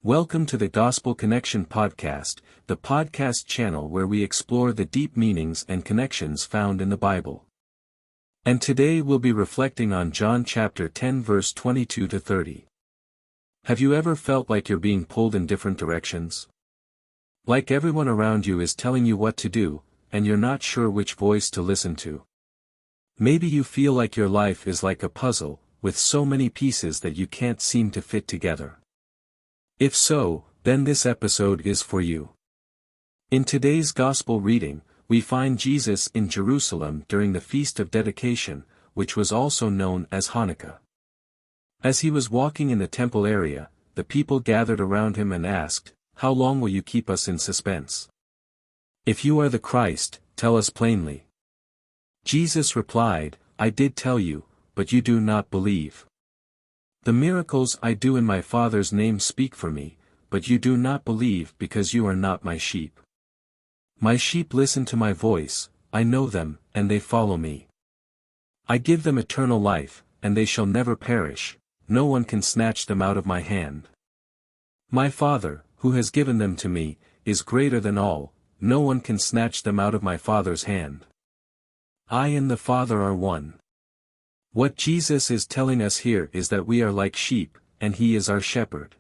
Welcome to the Gospel Connection Podcast, the podcast channel where we explore the deep meanings and connections found in the Bible. And today we'll be reflecting on John chapter 10 verse 22 to 30. Have you ever felt like you're being pulled in different directions? Like everyone around you is telling you what to do, and you're not sure which voice to listen to. Maybe you feel like your life is like a puzzle, with so many pieces that you can't seem to fit together. If so, then this episode is for you. In today's Gospel reading, we find Jesus in Jerusalem during the Feast of Dedication, which was also known as Hanukkah. As he was walking in the temple area, the people gathered around him and asked, "How long will you keep us in suspense? If you are the Christ, tell us plainly." Jesus replied, "I did tell you, but you do not believe. The miracles I do in my Father's name speak for me, but you do not believe because you are not my sheep. My sheep listen to my voice, I know them, and they follow me. I give them eternal life, and they shall never perish, no one can snatch them out of my hand. My Father, who has given them to me, is greater than all, no one can snatch them out of my Father's hand. I and the Father are one." What Jesus is telling us here is that we are like sheep, and he is our shepherd.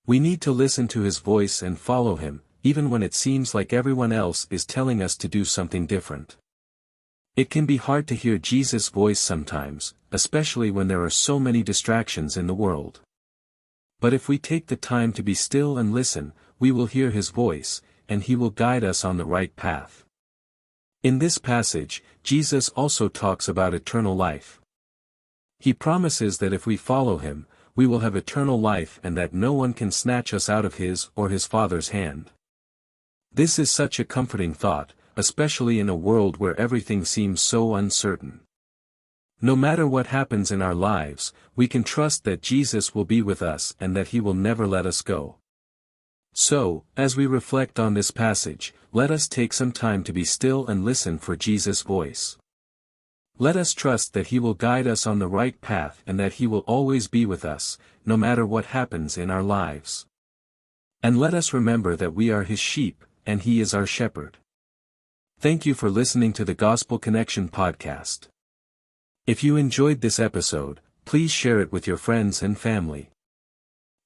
We need to listen to his voice and follow him, even when it seems like everyone else is telling us to do something different. It can be hard to hear Jesus' voice sometimes, especially when there are so many distractions in the world. But if we take the time to be still and listen, we will hear his voice, and he will guide us on the right path. In this passage, Jesus also talks about eternal life. He promises that if we follow him, we will have eternal life and that no one can snatch us out of his or his Father's hand. This is such a comforting thought, especially in a world where everything seems so uncertain. No matter what happens in our lives, we can trust that Jesus will be with us and that he will never let us go. So, as we reflect on this passage, let us take some time to be still and listen for Jesus' voice. Let us trust that he will guide us on the right path and that he will always be with us, no matter what happens in our lives. And let us remember that we are his sheep, and he is our shepherd. Thank you for listening to the Gospel Connection Podcast. If you enjoyed this episode, please share it with your friends and family.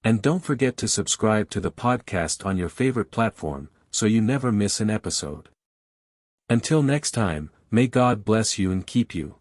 And don't forget to subscribe to the podcast on your favorite platform, so you never miss an episode. Until next time, may God bless you and keep you.